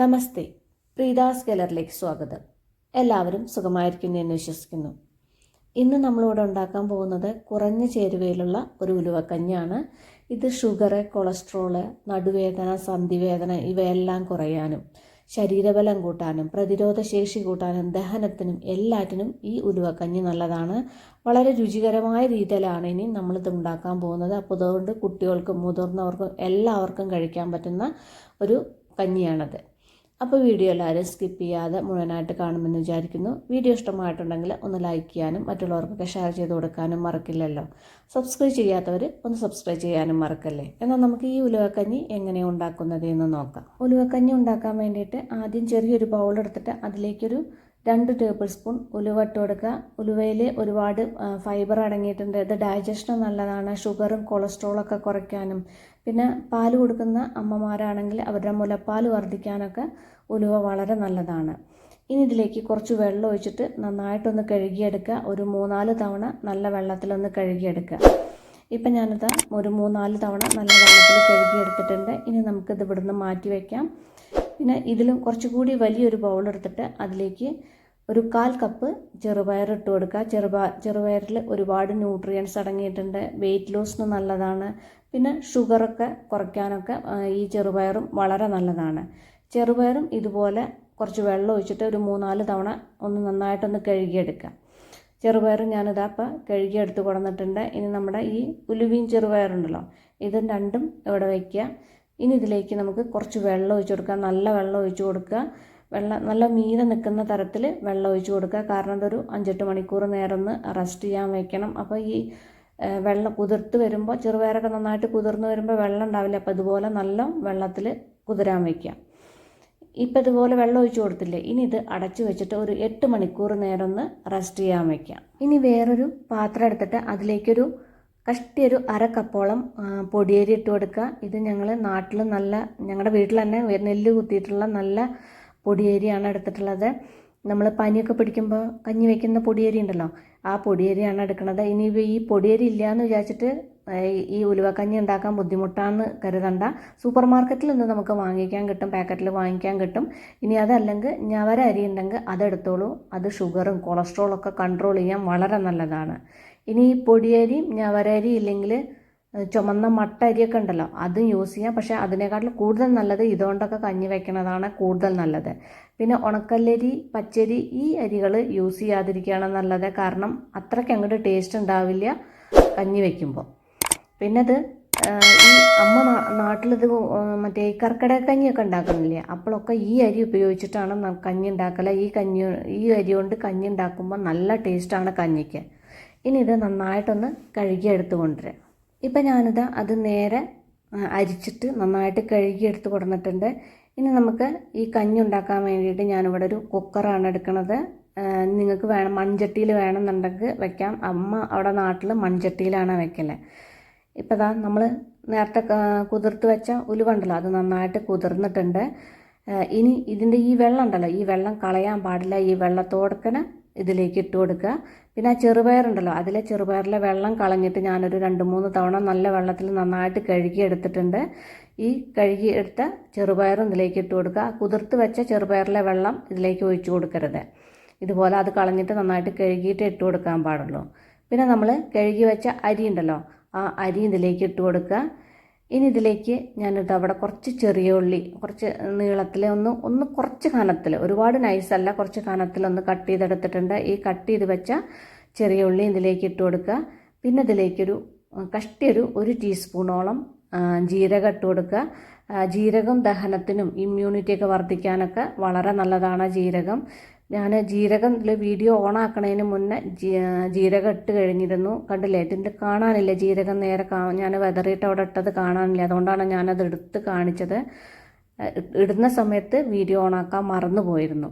നമസ്തേ, പ്രീതാസ് ഗലറിലേക്ക് സ്വാഗതം. എല്ലാവരും സുഖമായിരിക്കുന്നു എന്ന് വിശ്വസിക്കുന്നു. ഇന്ന് നമ്മളിവിടെ ഉണ്ടാക്കാൻ പോകുന്നത് കുറഞ്ഞ ചേരുവയിലുള്ള ഒരു ഉലുവക്കഞ്ഞിയാണ്. ഇത് ഷുഗർ, കൊളസ്ട്രോള്, നടുവേദന, സന്ധിവേദന ഇവയെല്ലാം കുറയാനും ശരീരബലം കൂട്ടാനും പ്രതിരോധശേഷി കൂട്ടാനും ദഹനത്തിനും എല്ലാറ്റിനും ഈ ഉലുവക്കഞ്ഞി നല്ലതാണ്. വളരെ രുചികരമായ രീതിയിലാണ് ഇനി നമ്മളിത് ഉണ്ടാക്കാൻ പോകുന്നത്. അപ്പോൾ അതുകൊണ്ട് കുട്ടികൾക്കും മുതിർന്നവർക്കും എല്ലാവർക്കും കഴിക്കാൻ പറ്റുന്ന ഒരു കഞ്ഞിയാണത്. അപ്പോൾ വീഡിയോ എല്ലാവരും സ്കിപ്പ് ചെയ്യാതെ മുഴുവനായിട്ട് കാണുമെന്ന് വിചാരിക്കുന്നു. വീഡിയോ ഇഷ്ടമായിട്ടുണ്ടെങ്കിൽ ഒന്ന് ലൈക്ക് ചെയ്യാനും മറ്റുള്ളവർക്കൊക്കെ ഷെയർ ചെയ്ത് കൊടുക്കാനും മറക്കില്ലല്ലോ. സബ്സ്ക്രൈബ് ചെയ്യാത്തവർ ഒന്ന് സബ്സ്ക്രൈബ് ചെയ്യാനും മറക്കല്ലേ. എന്നാൽ നമുക്ക് ഈ ഉലുവക്കഞ്ഞി എങ്ങനെയാണ് ഉണ്ടാക്കുന്നത് എന്ന് നോക്കാം. ഉലുവക്കഞ്ഞി ഉണ്ടാക്കാൻ വേണ്ടിയിട്ട് ആദ്യം ചെറിയൊരു ബൗൾ എടുത്തിട്ട് അതിലേക്കൊരു 2 ടേബിൾ സ്പൂൺ ഉലുവ ഇട്ട് കൊടുക്കുക. ഉലുവയിൽ ഒരുപാട് ഫൈബർ അടങ്ങിയിട്ടുണ്ട്. ഇത് ഡൈജഷന് നല്ലതാണ്. ഷുഗറും കൊളസ്ട്രോളൊക്കെ കുറയ്ക്കാനും പിന്നെ പാൽ കൊടുക്കുന്ന അമ്മമാരാണെങ്കിൽ അവരുടെ മുലപ്പാൽ വർദ്ധിക്കാനൊക്കെ ഉലുവ വളരെ നല്ലതാണ്. ഇനി ഇതിലേക്ക് കുറച്ച് വെള്ളം ഒഴിച്ചിട്ട് നന്നായിട്ടൊന്ന് കഴുകിയെടുക്കുക. ഒരു 3-4 തവണ നല്ല വെള്ളത്തിലൊന്ന് കഴുകിയെടുക്കുക. ഇപ്പം ഞാനിത് ഒരു 3-4 തവണ നല്ല വെള്ളത്തിൽ കഴുകിയെടുത്തിട്ടുണ്ട്. ഇനി നമുക്കിത് ഇവിടുന്ന് മാറ്റി വയ്ക്കാം. പിന്നെ ഇതിലും കുറച്ചുകൂടി വലിയൊരു ബൗൾ എടുത്തിട്ട് അതിലേക്ക് ഒരു 1/4 കപ്പ് ചെറുപയർ ഇട്ട് കൊടുക്കുക. ചെറുപയറിൽ ഒരുപാട് ന്യൂട്രിയൻസ് അടങ്ങിയിട്ടുണ്ട്. വെയിറ്റ് ലോസിന് നല്ലതാണ്. പിന്നെ ഷുഗറൊക്കെ കുറയ്ക്കാനൊക്കെ ഈ ചെറുപയറും വളരെ നല്ലതാണ്. ചെറുപയറും ഇതുപോലെ കുറച്ച് വെള്ളം ഒഴിച്ചിട്ട് ഒരു 3-4 തവണ ഒന്ന് നന്നായിട്ടൊന്ന് കഴുകിയെടുക്കുക. ചെറുപയറും ഞാനിതാ ഇപ്പം കഴുകിയെടുത്ത് കൊടുത്തിട്ടുണ്ട്. ഇനി നമ്മുടെ ഈ ഉലുവയും ചെറുപയറുണ്ടല്ലോ, ഇതും രണ്ടും ഇവിടെ വയ്ക്കുക. ഇനി ഇതിലേക്ക് നമുക്ക് കുറച്ച് വെള്ളം ഒഴിച്ച് കൊടുക്കുക. നല്ല വെള്ളം ഒഴിച്ച് കൊടുക്കുക. വെള്ളം നല്ല മീതെ നിൽക്കുന്ന തരത്തിൽ വെള്ളം ഒഴിച്ച് കൊടുക്കുക. കാരണം ഇതൊരു 5-8 മണിക്കൂർ നേരം ഒന്ന് റെസ്റ്റ് ചെയ്യാൻ വയ്ക്കണം. അപ്പോൾ ഈ വെള്ളം കുതിർത്ത് വരുമ്പോൾ ചെറുപയറൊക്കെ നന്നായിട്ട് കുതിർന്ന് വരുമ്പോൾ വെള്ളം ഉണ്ടാവില്ല. അപ്പോൾ ഇതുപോലെ നല്ല വെള്ളത്തിൽ കുതിരാൻ വയ്ക്കുക. ഇപ്പം ഇതുപോലെ വെള്ളം ഒഴിച്ച് കൊടുത്തില്ലേ, ഇനി ഇത് അടച്ചു വെച്ചിട്ട് ഒരു 8 മണിക്കൂർ നേരം ഒന്ന് റെസ്റ്റ് ചെയ്യാൻ വയ്ക്കാം. ഇനി വേറൊരു പാത്രം എടുത്തിട്ട് അതിലേക്കൊരു കഷ്ടിയൊരു 1/2 കപ്പോളം പൊടിയരി ഇട്ട് കൊടുക്കുക. ഇത് ഞങ്ങൾ നാട്ടിൽ ഞങ്ങളുടെ വീട്ടിൽ തന്നെ നെല്ല് കുത്തിയിട്ടുള്ള നല്ല പൊടിയരിയാണ് എടുത്തിട്ടുള്ളത്. നമ്മൾ പനിയൊക്കെ പിടിക്കുമ്പോൾ കഞ്ഞി വയ്ക്കുന്ന പൊടിയരി ഉണ്ടല്ലോ, ആ പൊടിയരിയാണ് എടുക്കുന്നത്. ഇനി ഈ പൊടിയരി ഇല്ലയെന്ന് വിചാരിച്ചിട്ട് ഈ ഉലുവക്കഞ്ഞി ഉണ്ടാക്കാൻ ബുദ്ധിമുട്ടാണെന്ന് കരുതണ്ട. സൂപ്പർ മാർക്കറ്റിൽ നിന്ന് നമുക്ക് വാങ്ങിക്കാൻ കിട്ടും, പാക്കറ്റിൽ വാങ്ങിക്കാൻ കിട്ടും. ഇനി അതല്ലെങ്കിൽ ഞവര അരി ഉണ്ടെങ്കിൽ അതെടുത്തോളൂ. അത് ഷുഗറും കൊളസ്ട്രോളൊക്കെ കൺട്രോൾ ചെയ്യാൻ വളരെ നല്ലതാണ്. ഇനി ഈ പൊടിയരിയും ഞവരരി ഇല്ലെങ്കിൽ ചുമന്ന മട്ട അരിയൊക്കെ ഉണ്ടല്ലോ, അതും യൂസ് ചെയ്യാം. പക്ഷേ അതിനേക്കാട്ടിലും കൂടുതൽ നല്ലത് ഇതുകൊണ്ടൊക്കെ കഞ്ഞി വയ്ക്കുന്നതാണ് കൂടുതൽ നല്ലത്. പിന്നെ ഉണക്കല്ലരി, പച്ചരി ഈ അരികൾ യൂസ് ചെയ്യാതിരിക്കുകയാണ് നല്ലത്. കാരണം അത്രയ്ക്ക് അങ്ങോട്ട് ടേസ്റ്റ് ഉണ്ടാവില്ല കഞ്ഞി വയ്ക്കുമ്പോൾ. പിന്നെ ഇത് ഈ അമ്മ നാട്ടിലിത് മറ്റേ കർക്കിടക കഞ്ഞിയൊക്കെ ഉണ്ടാക്കുന്നില്ലേ, അപ്പോഴൊക്കെ ഈ അരി ഉപയോഗിച്ചിട്ടാണ് കഞ്ഞി ഉണ്ടാക്കൽ. ഈ അരി കൊണ്ട് കഞ്ഞി ഉണ്ടാക്കുമ്പോൾ നല്ല ടേസ്റ്റാണ് കഞ്ഞിക്ക്. ഇനി ഇത് നന്നായിട്ടൊന്ന് കഴുകിയെടുത്ത് കൊണ്ടുവരാം. ഇപ്പം ഞാനിത് അത് നേരെ അരിച്ചിട്ട് നന്നായിട്ട് കഴുകിയെടുത്ത് കൊടുത്തിട്ടുണ്ട്. ഇനി നമുക്ക് ഈ കഞ്ഞി ഉണ്ടാക്കാൻ വേണ്ടിയിട്ട് ഞാനിവിടെ ഒരു കുക്കറാണ് എടുക്കുന്നത്. നിങ്ങൾക്ക് മൺചട്ടിയിൽ വേണമെന്നുണ്ടെങ്കിൽ വെക്കാം. അമ്മ അവിടെ നാട്ടിൽ മൺചട്ടിയിലാണ് വെക്കല്. ഇപ്പം ഇതാ നമ്മൾ നേരത്തെ കുതിർത്ത് വെച്ച ഉലുവണ്ടല്ലോ, അത് നന്നായിട്ട് കുതിർന്നിട്ടുണ്ട്. ഇനി ഇതിൻ്റെ ഈ വെള്ളം ഉണ്ടല്ലോ, ഈ വെള്ളം കളയാൻ പാടില്ല. ഈ വെള്ളത്തോടക്കനെ ഇതിലേക്ക് ഇട്ട് കൊടുക്കുക. പിന്നെ ആ ചെറുപയറുണ്ടല്ലോ, ചെറുപയറിലെ വെള്ളം കളഞ്ഞിട്ട് ഞാനൊരു 2-3 തവണ നല്ല വെള്ളത്തിൽ നന്നായിട്ട് കഴുകി എടുത്തിട്ടുണ്ട്. ഈ കഴുകി എടുത്ത ചെറുപയറും ഇതിലേക്ക് ഇട്ട് കൊടുക്കുക. കുതിർത്ത് വെച്ച ചെറുപയറിലെ വെള്ളം ഇതിലേക്ക് ഒഴിച്ചു കൊടുക്കരുത്. ഇതുപോലെ അത് കളഞ്ഞിട്ട് നന്നായിട്ട് കഴുകിയിട്ട് ഇട്ട് കൊടുക്കാൻ പാടുള്ളൂ. പിന്നെ നമ്മൾ കഴുകി വെച്ച അരി ഉണ്ടല്ലോ, ആ അരി ഇതിലേക്ക് ഇട്ട് കൊടുക്കുക. ഇനി ഇതിലേക്ക് ഞാനിത് അവിടെ കുറച്ച് ചെറിയ ഉള്ളി, കുറച്ച് നീളത്തിൽ ഒന്ന് കുറച്ച് കനത്തിൽ, ഒരുപാട് നൈസല്ല, കുറച്ച് കനത്തിലൊന്ന് കട്ട് ചെയ്തെടുത്തിട്ടുണ്ട്. ഈ കട്ട് ചെയ്ത് വെച്ച ചെറിയ ഉള്ളി ഇതിലേക്ക് ഇട്ട് കൊടുക്കുക. പിന്നെ ഇതിലേക്കൊരു കഷ്ടിയൊരു 1 ടീസ്പൂണോളം ജീരകം ഇട്ട് കൊടുക്കുക. ജീരകം ദഹനത്തിനും ഇമ്മ്യൂണിറ്റിയൊക്കെ വർദ്ധിക്കാനൊക്കെ വളരെ നല്ലതാണ് ജീരകം. ഞാൻ ജീരകം വീഡിയോ ഓണാക്കണതിന് മുന്നേ ജീരകം ഇട്ട് കഴിഞ്ഞിരുന്നു. കണ്ടില്ലേ, ഇതിൻ്റെ കാണാനില്ല ജീരകം നേരെ ഞാൻ വെതറിയിട്ട് അവിടെ ഇട്ടത് കാണാനില്ല. അതുകൊണ്ടാണ് ഞാനത് എടുത്ത് കാണിച്ചത്. ഇടുന്ന സമയത്ത് വീഡിയോ ഓണാക്കാൻ മറന്നു പോയിരുന്നു.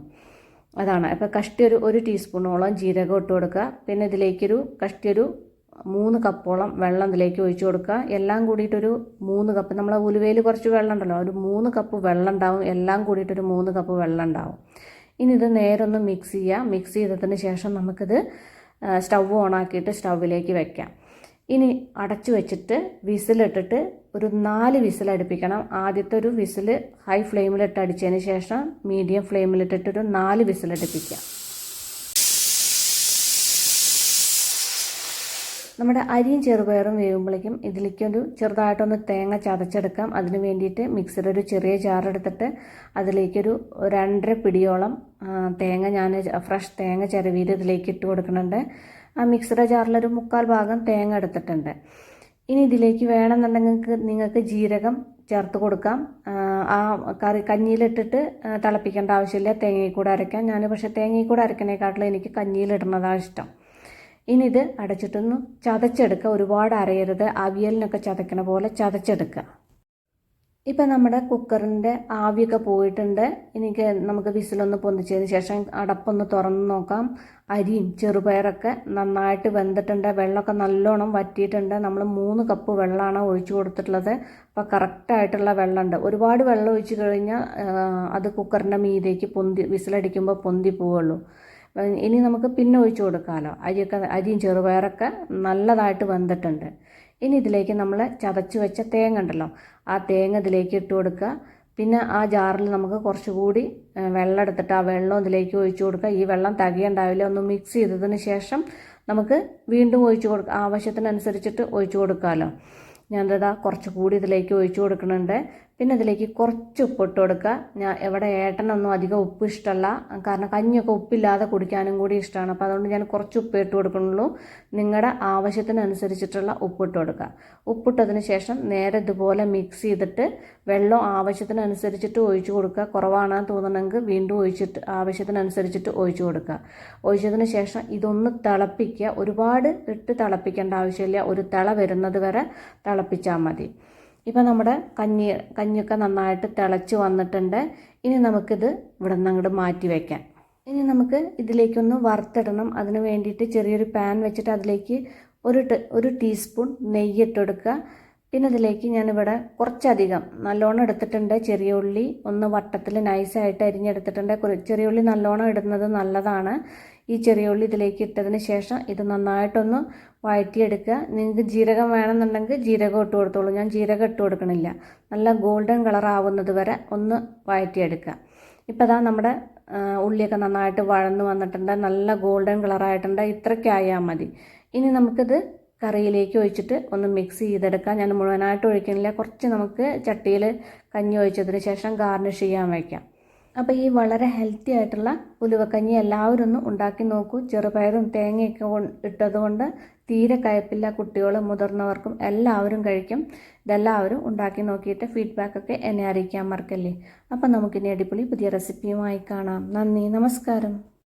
അതാണ്. അപ്പോൾ കഷ്ടിയൊരു 1 ടീസ്പൂണോളം ജീരകം ഇട്ട് കൊടുക്കുക. പിന്നെ ഇതിലേക്കൊരു കഷ്ടിയൊരു 3 കപ്പോളം വെള്ളം ഇതിലേക്ക് ഒഴിച്ചു കൊടുക്കുക. എല്ലാം കൂടിയിട്ടൊരു 3 കപ്പ്, നമ്മളെ ഉലുവയിൽ കുറച്ച് വെള്ളം ഉണ്ടല്ലോ, ഒരു 3 കപ്പ് വെള്ളം ഉണ്ടാവും. എല്ലാം കൂടിയിട്ടൊരു 3 കപ്പ് വെള്ളം ഉണ്ടാവും. ഇനി ഇത് നേരെ ഒന്ന് മിക്സ് ചെയ്യുക. മിക്സ് ചെയ്തതിന് ശേഷം നമുക്കിത് സ്റ്റൗ ഓണാക്കിയിട്ട് സ്റ്റൗവിലേക്ക് വെക്കാം. ഇനി അടച്ചു വെച്ചിട്ട് വിസിലിട്ടിട്ട് ഒരു 4 വിസിലടുപ്പിക്കണം. ആദ്യത്തെ ഒരു വിസിൽ ഹൈ ഫ്ലെയിമിലിട്ട് അടിച്ചതിന് ശേഷം മീഡിയം ഫ്ലെയിമിലിട്ടിട്ട് ഒരു 4 വിസിലടുപ്പിക്കുക. നമ്മുടെ അരിയും ചെറുപയറും വേവുമ്പോഴേക്കും ഇതിലേക്കൊരു ചെറുതായിട്ടൊന്ന് തേങ്ങ ചതച്ചെടുക്കാം. അതിന് വേണ്ടിയിട്ട് മിക്സിയുടെ ഒരു ചെറിയ ജാറെടുത്തിട്ട് അതിലേക്കൊരു 2.5 പിടിയോളം തേങ്ങ ഞാൻ ഫ്രഷ് തേങ്ങ ചിരവിയിട്ട് ഇതിലേക്ക് ഇട്ട് കൊടുക്കുന്നുണ്ട്. ആ മിക്സിയുടെ ജാറിലൊരു 1/4 ഭാഗം തേങ്ങ എടുത്തിട്ടുണ്ട്. ഇനി ഇതിലേക്ക് വേണമെന്നുണ്ടെങ്കിൽ നിങ്ങൾക്ക് ജീരകം ചേർത്ത് കൊടുക്കാം. ആ കഞ്ഞിയിലിട്ടിട്ട് തിളപ്പിക്കേണ്ട ആവശ്യമില്ല, തേങ്ങയിൽ കൂടെ അരയ്ക്കാം. ഞാൻ പക്ഷേ തേങ്ങയിൽ കൂടെ അരക്കണേക്കാട്ടിലും എനിക്ക് കഞ്ഞിയിലിടുന്നതാണ് ഇഷ്ടം. ഇനി ഇത് അടച്ചിട്ടൊന്ന് ചതച്ചെടുക്കുക. ഒരുപാട് അരയരുത്, അവിയലിനൊക്കെ ചതക്കണ പോലെ ചതച്ചെടുക്കുക. ഇപ്പം നമ്മുടെ കുക്കറിൻ്റെ ആവിയൊക്കെ പോയിട്ടുണ്ട്. നമുക്ക് വിസിലൊന്ന് പൊന്തിച്ചതിന് ശേഷം അടപ്പൊന്ന് തുറന്ന് നോക്കാം. അരിയും ചെറുപയറൊക്കെ നന്നായിട്ട് വെന്തിട്ടുണ്ട്, വെള്ളമൊക്കെ നല്ലോണം വറ്റിയിട്ടുണ്ട്. നമ്മൾ 3 കപ്പ് വെള്ളമാണ് ഒഴിച്ചു കൊടുത്തിട്ടുള്ളത്. അപ്പോൾ കറക്റ്റായിട്ടുള്ള വെള്ളമുണ്ട്. ഒരുപാട് വെള്ളം ഒഴിച്ച് കഴിഞ്ഞാൽ അത് കുക്കറിൻ്റെ മീതേക്ക് വിസിലടിക്കുമ്പോൾ പൊന്തി പോവുള്ളൂ. ഇനി നമുക്ക് പിന്നെ ഒഴിച്ചു കൊടുക്കാമല്ലോ. അരിയും ചെറുപയറൊക്കെ നല്ലതായിട്ട് വെന്തിട്ടുണ്ട്. ഇനി ഇതിലേക്ക് നമ്മൾ ചതച്ച് വെച്ച തേങ്ങ ഉണ്ടല്ലോ, ആ തേങ്ങ ഇതിലേക്ക് ഇട്ട് കൊടുക്കുക. പിന്നെ ആ ജാറിൽ നമുക്ക് കുറച്ചുകൂടി വെള്ളം എടുത്തിട്ട് ആ വെള്ളം ഇതിലേക്ക് ഒഴിച്ചു കൊടുക്കുക. ഈ വെള്ളം തികയുണ്ടാവില്ല. ഒന്ന് മിക്സ് ചെയ്തതിന് ശേഷം നമുക്ക് വീണ്ടും ഒഴിച്ചു കൊടുക്കുക. ആവശ്യത്തിനനുസരിച്ചിട്ട് ഒഴിച്ചു കൊടുക്കാമല്ലോ. ഞാനിതാ കുറച്ചുകൂടി ഇതിലേക്ക് ഒഴിച്ചു കൊടുക്കുന്നുണ്ട്. പിന്നെ ഇതിലേക്ക് കുറച്ച് ഉപ്പിട്ട് കൊടുക്കുക. ഇവിടെ ഏട്ടനൊന്നും അധികം ഉപ്പ് ഇഷ്ടമല്ല, കാരണം കഞ്ഞിയൊക്കെ ഉപ്പില്ലാതെ കുടിക്കാനും കൂടി ഇഷ്ടമാണ്. അപ്പോൾ അതുകൊണ്ട് ഞാൻ കുറച്ച് ഉപ്പ് ഇട്ട് കൊടുക്കുന്നുള്ളൂ. നിങ്ങളുടെ ആവശ്യത്തിനനുസരിച്ചിട്ടുള്ള ഉപ്പിട്ട് കൊടുക്കുക. ഉപ്പിട്ടതിന് ശേഷം നേരെ ഇതുപോലെ മിക്സ് ചെയ്തിട്ട് വെള്ളം ആവശ്യത്തിനനുസരിച്ചിട്ട് ഒഴിച്ചു കൊടുക്കുക. കുറവാണെന്ന് തോന്നണമെങ്കിൽ വീണ്ടും ആവശ്യത്തിനനുസരിച്ചിട്ട് ഒഴിച്ചു കൊടുക്കുക. ഒഴിച്ചതിന് ശേഷം ഇതൊന്ന് തിളപ്പിക്കുക. ഒരുപാട് ഇട്ട് തിളപ്പിക്കേണ്ട ആവശ്യമില്ല, ഒരു തിള വരുന്നത് വരെ തിളപ്പിച്ചാൽ മതി. ഇപ്പം നമ്മുടെ കഞ്ഞിയൊക്കെ നന്നായിട്ട് തിളച്ച് വന്നിട്ടുണ്ട്. ഇനി നമുക്കിത് ഇവിടെ നിന്ന് അങ്ങോട്ട് മാറ്റി വയ്ക്കാം. ഇനി നമുക്ക് ഇതിലേക്കൊന്ന് വറുത്തിടണം. അതിന് വേണ്ടിയിട്ട് ചെറിയൊരു പാൻ വെച്ചിട്ട് അതിലേക്ക് ഒരു ടീസ്പൂൺ നെയ്യ് ഇട്ടെടുക്കുക. പിന്നെ ഇതിലേക്ക് ഞാനിവിടെ കുറച്ചധികം നല്ലോണം എടുത്തിട്ടുണ്ട്. ചെറിയ ഉള്ളി ഒന്ന് വട്ടത്തിൽ നൈസായിട്ട് അരിഞ്ഞെടുത്തിട്ടുണ്ട്. ചെറിയ ഉള്ളി നല്ലോണം ഇടുന്നത് നല്ലതാണ്. ഈ ചെറിയ ഉള്ളി ഇതിലേക്ക് ഇട്ടതിന് ശേഷം ഇത് നന്നായിട്ടൊന്ന് വഴറ്റിയെടുക്കുക. നിങ്ങൾക്ക് ജീരകം വേണമെന്നുണ്ടെങ്കിൽ ജീരകം ഇട്ട് കൊടുത്തോളൂ. ഞാൻ ജീരകം ഇട്ട് കൊടുക്കണില്ല. നല്ല ഗോൾഡൻ കളർ ആവുന്നത് വരെ ഒന്ന് വഴറ്റിയെടുക്കുക. ഇപ്പോൾ അതാ നമ്മുടെ ഉള്ളിയൊക്കെ നന്നായിട്ട് വഴന്ന് വന്നിട്ടുണ്ട്, നല്ല ഗോൾഡൻ കളറായിട്ടുണ്ട്. ഇത്രയ്ക്കായാൽ മതി. ഇനി നമുക്കിത് കറിയിലേക്ക് ഒഴിച്ചിട്ട് ഒന്ന് മിക്സ് ചെയ്തെടുക്കാം. ഞാൻ മുഴുവനായിട്ട് ഒഴിക്കണില്ല, കുറച്ച് നമുക്ക് ചട്ടിയിൽ കഞ്ഞി ഒഴിച്ചതിന് ശേഷം ഗാർണിഷ് ചെയ്യാൻ വയ്ക്കാം. അപ്പോൾ ഈ വളരെ ഹെൽത്തി ആയിട്ടുള്ള ഉലുവക്കഞ്ഞി എല്ലാവരും ഒന്ന് ഉണ്ടാക്കി നോക്കൂ. ചെറുപയറും തേങ്ങയൊക്കെ ഇട്ടതുകൊണ്ട് തീരെ കയ്പില്ല. കുട്ടികളും മുതിർന്നവർക്കും എല്ലാവരും കഴിക്കും. ഇതെല്ലാവരും ഉണ്ടാക്കി നോക്കിയിട്ട് ഫീഡ്ബാക്കൊക്കെ എന്നെ അറിയിക്കാൻ മറക്കല്ലേ. അപ്പോൾ നമുക്കിനി അടിപൊളി പുതിയ റെസിപ്പിയുമായി കാണാം. നന്ദി, നമസ്കാരം.